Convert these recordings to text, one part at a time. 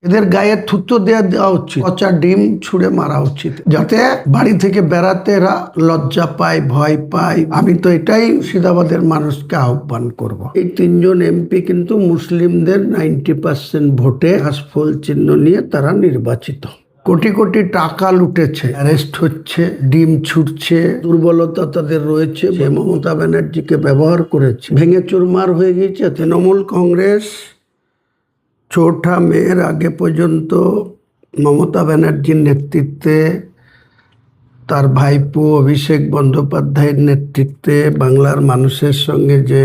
এদের গায়ে থুতো দেওয়া উচিত, পচা ডিম ছুঁড়ে মারা উচিত, যাতে বাড়ি থেকে বেড়াতে এরা লজ্জা পায়, ভয় পায়। আমি তো এটাই মুর্শিদাবাদের মানুষকে আহ্বান করব। এই তিনজন এমপি কিন্তু মুসলিমদের 90% ভোটে হাসফুল চিহ্ন নিয়ে তারা নির্বাচিত। কোটি কোটি টাকা লুটেছে, অ্যারেস্ট হচ্ছে, ডিম ছুটছে, দুর্বলতা তাদের রয়েছে, যে মমতা ব্যানার্জিকে ব্যবহার করেছে, ভেঙে চুরমার হয়ে গিয়েছে। তৃণমূল কংগ্রেস 4 মের আগে পর্যন্ত মমতা ব্যানার্জির নেতৃত্বে, তার ভাইপো অভিষেক বন্দ্যোপাধ্যায়ের নেতৃত্বে বাংলার মানুষের সঙ্গে যে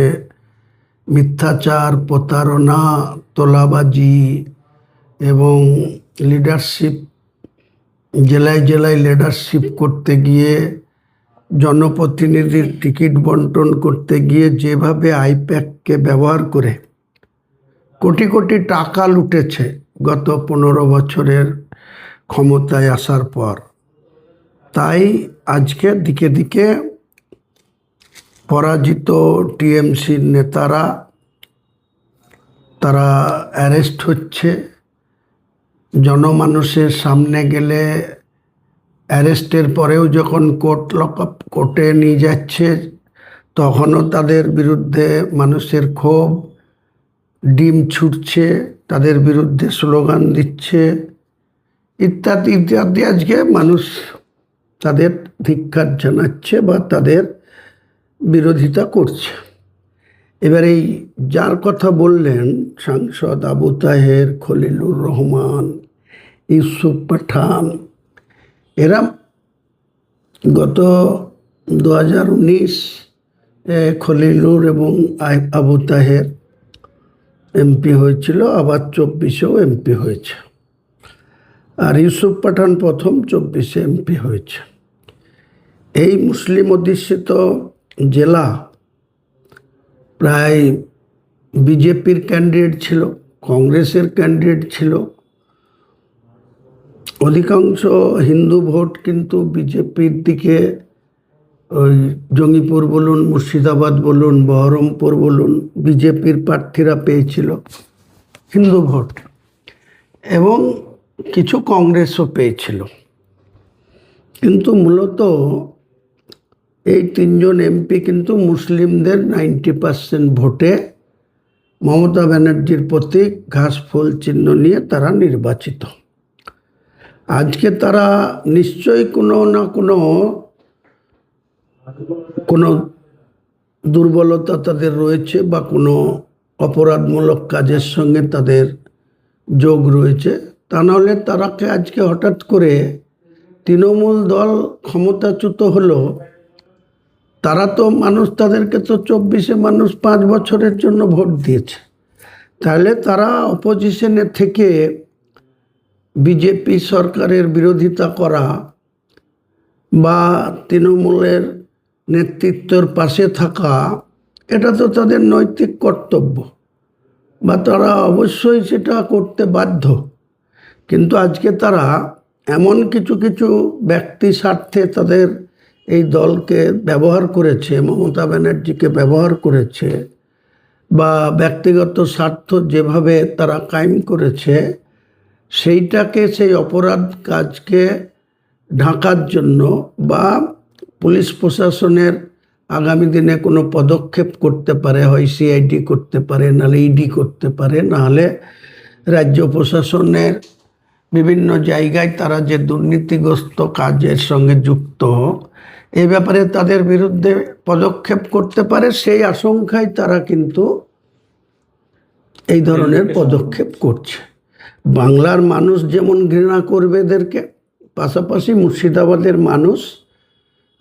মিথ্যাচার, প্রতারণা, তোলাবাজি এবং লিডারশিপ, জেলায় জেলায় লিডারশিপ করতে গিয়ে, জনপ্রতিনিধির টিকিট বন্টন করতে গিয়ে যেভাবে আইপ্যাককে ব্যবহার করে কোটি কোটি টাকা লুটেছে গত 15 বছরের ক্ষমতায় আসার পর, তাই আজকে দিকে দিকে পরাজিত টিএমসির নেতারা তারা অ্যারেস্ট হচ্ছে। জনমানুষের সামনে গেলে অ্যারেস্টের পরেও যখন কোর্টে নিয়ে যাচ্ছে, তখনও তাদের বিরুদ্ধে মানুষের ক্ষোভ, ডিম ছুটছে, তাদের বিরুদ্ধে স্লোগান দিচ্ছে, ইত্যাদি ইত্যাদি। আজকে মানুষ তাদের ধিক্কার জানাচ্ছে বা তাদের বিরোধিতা করছে। এবার এই যার কথা বললেন, সাংসদ আবু তাহের, খলিলুর রহমান, ইউসুফ পাঠান, এরা গত 2019 খলিলুর এবং আবু তাহের এমপি হয়েছিল, আবার 24-এও এমপি হয়েছে। আর ইউসুফ পাঠান প্রথম 24-এ এমপি হয়েছে। এই মুসলিম অধ্যুষিত জেলা প্রায় বিজেপির ক্যান্ডিডেট ছিল, কংগ্রেসের ক্যান্ডিডেট ছিল। অধিকাংশ হিন্দু ভোট কিন্তু বিজেপির দিকে, ওই জঙ্গিপুর বলুন, মুর্শিদাবাদ বলুন, বহরমপুর বলুন, বিজেপির প্রার্থীরা পেয়েছিল হিন্দু ভোট, এবং কিছু কংগ্রেসও পেয়েছিল। কিন্তু মূলত এই তিনজন এমপি কিন্তু মুসলিমদের 90% ভোটে মমতা ব্যানার্জির প্রতীক ঘাসফুল চিহ্ন নিয়ে তারা নির্বাচিত। আজকে তারা নিশ্চয়ই কোনো না কোনো দুর্বলতা তাদের রয়েছে, বা কোনো অপরাধমূলক কাজের সঙ্গে তাদের যোগ রয়েছে। তা নাহলে তারাকে আজকে হঠাৎ করে তৃণমূল দল ক্ষমতাচ্যুত হলো, তারা তো মানুষ, তাদেরকে তো 24-এ মানুষ 5 বছরের জন্য ভোট দিয়েছে। তাহলে তারা অপোজিশনে থেকে বিজেপি সরকারের বিরোধিতা করা বা তৃণমূলের নেতৃত্বের পাশে থাকা, এটা তো তাদের নৈতিক কর্তব্য, বা তারা অবশ্যই সেটা করতে বাধ্য। কিন্তু আজকে তারা এমন কিছু কিছু ব্যক্তি স্বার্থে তাদের এই দলকে ব্যবহার করেছে, মমতা ব্যানার্জিকে ব্যবহার করেছে, বা ব্যক্তিগত স্বার্থ যেভাবে তারা কায়েম করেছে, সেইটাকে, সেই অপরাধ কাজকে ঢাকার জন্য, বা পুলিশ প্রশাসনের আগামী দিনে কোনো পদক্ষেপ করতে পারে, হয় সিআইডি করতে পারে, নাহলে ইডি করতে পারে, নাহলে রাজ্য প্রশাসনের বিভিন্ন জায়গায় তারা যে দুর্নীতিগ্রস্ত কাজের সঙ্গে যুক্ত, এই ব্যাপারে তাদের বিরুদ্ধে পদক্ষেপ করতে পারে। সেই আশঙ্কায় তারা কিন্তু এই ধরনের পদক্ষেপ করছে। বাংলার মানুষ যেমন ঘৃণা করবে এদেরকে, পাশাপাশি মুর্শিদাবাদের মানুষ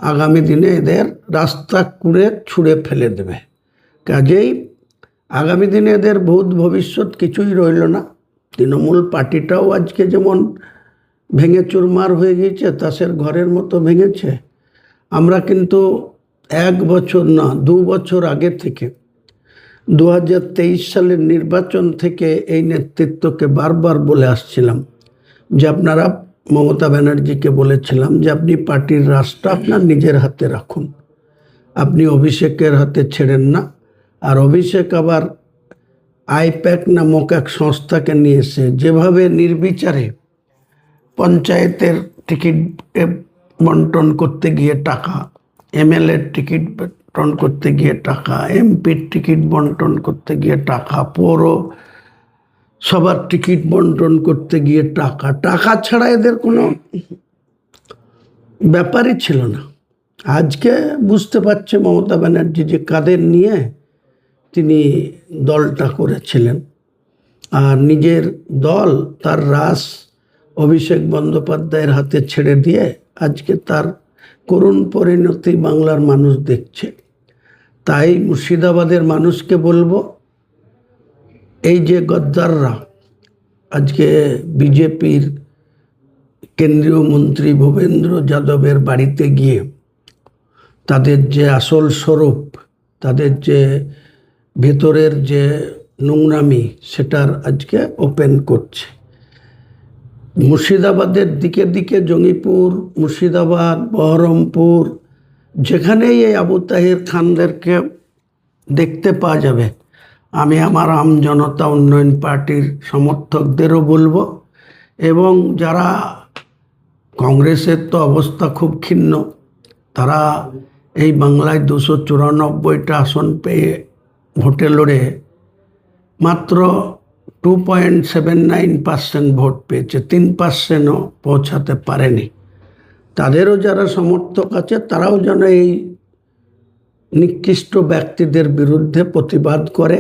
আগামী দিনে এদের রাস্তা ছুঁড়ে ফেলে দেবে। কাজেই আগামী দিনে এদের ভবিষ্যৎ কিছুই রইল না। তৃণমূল পার্টিটাও আজকে যেমন ভেঙে চুরমার হয়ে গিয়েছে, তাসের ঘরের মতো ভেঙেছে। আমরা কিন্তু 1 বছর না, 2 বছর আগে থেকে, 2023 সালের নির্বাচন থেকে এই নেতৃত্বকে বারবার বলে আসছিলাম যে আপনারা, মমতা ব্যানার্জিকে বলেছিলাম যে আপনি পার্টির রাস্তা আপনার নিজের হাতে রাখুন, আপনি অভিষেকের হাতে ছেড়েন না। আর অভিষেক আবার আইপ্যাক নামক এক সংস্থাকে নিয়েছে, যেভাবে নির্বিচারে পঞ্চায়েতের টিকিট বন্টন করতে গিয়ে টাকা, এমএলএর টিকিট বন্টন করতে গিয়ে টাকা, এমপির টিকিট বন্টন করতে গিয়ে টাকা, পৌর সবার টিকিট বন্টন করতে গিয়ে টাকা, টাকা ছাড়া এদের কোনো ব্যাপারই ছিল না। আজকে বুঝতে পারছে মমতা ব্যানার্জি যে কাদের নিয়ে তিনি দলটা করেছিলেন, আর নিজের দল তার রাস অভিষেক বন্দ্যোপাধ্যায়ের হাতে ছেড়ে দিয়ে আজকে তার করুণ পরিণতি বাংলার মানুষ দেখছে। তাই মুর্শিদাবাদের মানুষকে বলবো, এই যে গদ্দাররা আজকে বিজেপির কেন্দ্রীয় মন্ত্রী ভূপেন্দ্র যাদবের বাড়িতে গিয়ে তাদের যে আসল স্বরূপ, তাদের যে ভেতরের যে নোংরামি, সেটার আজকে ওপেন করছে। মুর্শিদাবাদের দিকে দিকে জঙ্গিপুর, মুর্শিদাবাদ, বহরমপুর, যেখানেই এই আবু তাহের খানদেরকে দেখতে পাওয়া যাবে, আমি আমার আম জনতা উন্নয়ন পার্টির সমর্থকদেরও বলবো, এবং যারা কংগ্রেসের তো অবস্থা খুব ক্ষীণ, তারা এই বাংলায় 294টা আসন পেয়ে ভোটে লড়ে মাত্র 2.79% ভোট পেয়েছে, 3%ও পৌঁছাতে পারেনি। তাদেরও যারা সমর্থক আছে তারাও যেন এই নিকৃষ্ট ব্যক্তিদের বিরুদ্ধে প্রতিবাদ করে,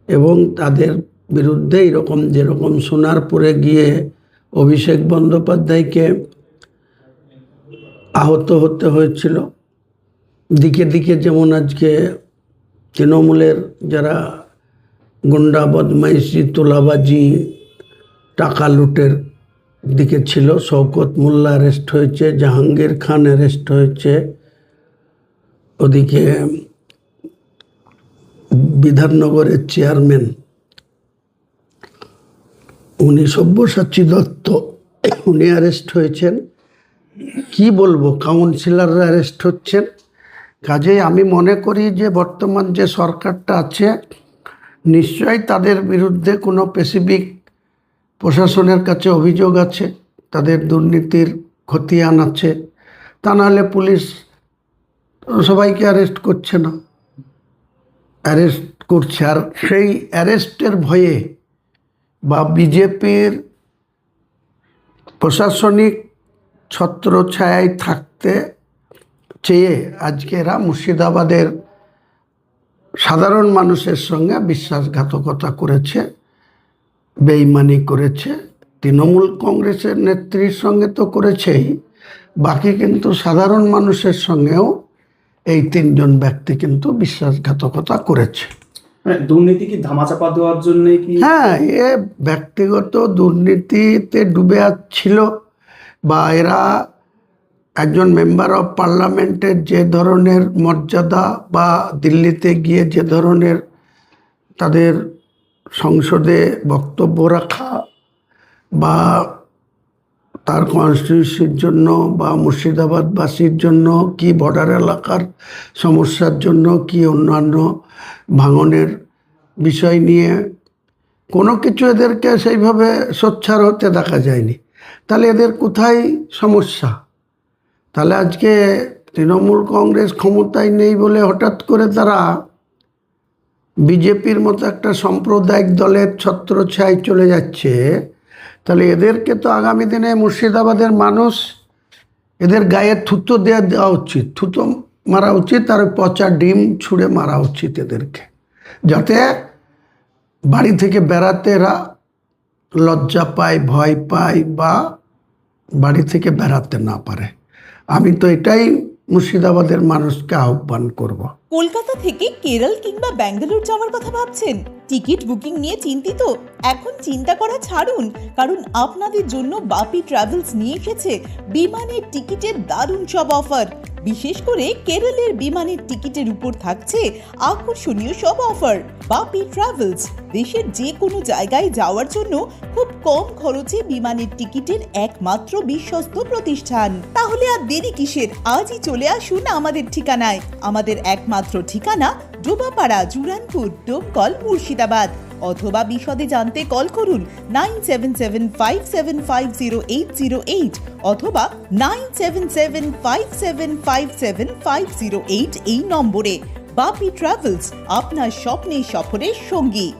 এবং তাদের বিরুদ্ধে এরকম যেরকম সোনারপুরে গিয়ে অভিষেক বন্দ্যোপাধ্যায়কে আহত হতে হয়েছিল, দিকে দিকে যেমন আজকে তৃণমূলের যারা গুন্ডা বদমাইশি, তোলাবাজি, টাকা লুটের দিকে ছিল, শওকত মোল্লা অ্যারেস্ট হয়েছে, জাহাঙ্গীর খান অ্যারেস্ট হয়েছে, ওদিকে বিধাননগরের চেয়ারম্যান উনি সব্যসাচী দত্ত, উনি অ্যারেস্ট হয়েছেন। কি বলবো, কাউন্সিলররা অ্যারেস্ট হচ্ছেন। কাজেই আমি মনে করি যে বর্তমান যে সরকারটা আছে, নিশ্চয়ই তাদের বিরুদ্ধে কোনো স্পেসিফিক প্রশাসনের কাছে অভিযোগ আছে, তাদের দুর্নীতির খতিয়ান আছে, তা নাহলে পুলিশ সবাইকে অ্যারেস্ট করছে না, অ্যারেস্ট করছে। আর সেই অ্যারেস্টের ভয়ে বা বিজেপির প্রশাসনিক ছত্রছায়ায় থাকতে চেয়ে আজকে এরা মুর্শিদাবাদের সাধারণ মানুষের সঙ্গে বিশ্বাসঘাতকতা করেছে, বেইমানি করেছে। তৃণমূল কংগ্রেসের নেত্রীর সঙ্গে তো করেছেই, বাকি কিন্তু সাধারণ মানুষের সঙ্গেও এই তিনজন ব্যক্তি কিন্তু বিশ্বাসঘাতকতা করেছে। দুর্নীতি কি ধামাচাপা দেওয়ার জন্য কি? হ্যাঁ, এ ব্যক্তিগত দুর্নীতিতে ডুবে ছিল, বা এরা একজন মেম্বার অফ পার্লামেন্টের যে ধরনের মর্যাদা, বা দিল্লিতে গিয়ে যে ধরনের তাদের সংসদে বক্তব্য রাখা, বা তার কনস্টিটিউশির জন্য বা মুর্শিদাবাদবাসীর জন্য কি, বর্ডার এলাকার সমস্যার জন্য কি, অন্যান্য ভাঙনের বিষয় নিয়ে কোনো কিছু এদেরকে সেইভাবে সোচ্চার হতে দেখা যায়নি। তাহলে এদের কোথায় সমস্যা? তাহলে আজকে তৃণমূল কংগ্রেস ক্ষমতায় নেই বলে হঠাৎ করে তারা বিজেপির মতো একটা সাম্প্রদায়িক দলের ছত্রছায়ায় চলে যাচ্ছে। তাহলে এদেরকে তো আগামী দিনে মুর্শিদাবাদের মানুষ এদের গায়ে থুতো দেওয়া উচিত, থুতো মারা উচিত, আর পচা ডিম ছুঁড়ে মারা উচিত এদেরকে, যাতে বাড়ি থেকে বেড়াতে এরা লজ্জা পায়, ভয় পায়, বা বাড়ি থেকে বেড়াতে না পারে। আমি তো এটাই মুর্শিদাবাদের মানুষকে আহ্বান করব। কলকাতা থেকে কেরল কিংবা ব্যাঙ্গালোর যাওয়ার কথা ভাবছেন? টিকিট বুকিং নিয়ে চিন্তিত? এখন চিন্তা করা ছাড়ুন, কারণ আপনাদের জন্য বাপি ট্রাভেলস নিয়ে এসেছে বিমানের টিকিটের দারুণ সব অফার। বিশেষ করে কেরলের বিমানের টিকিটের উপর থাকছে আকর্ষণীয় সব অফার। বাপি ট্রাভেলস দেশের যে কোনো জায়গায় যাওয়ার জন্য খুব কম খরচে বিমানের টিকিটের একমাত্র বিশ্বস্ত প্রতিষ্ঠান। তাহলে আর দেরি কিসের? আজই চলে আসুন আমাদের ঠিকানায়। আমাদের একমাত্র ঠিকানা ডোবাপাড়া, জুরানপুর, ডোমকল, মুর্শিদাবাদ। অথবা বিশদে জানতে কল করুন 9775750808 অথবা 9775757508 এই নম্বরে। বাপি ট্রাভেলস, আপনার স্বপ্নের সফরের সঙ্গী।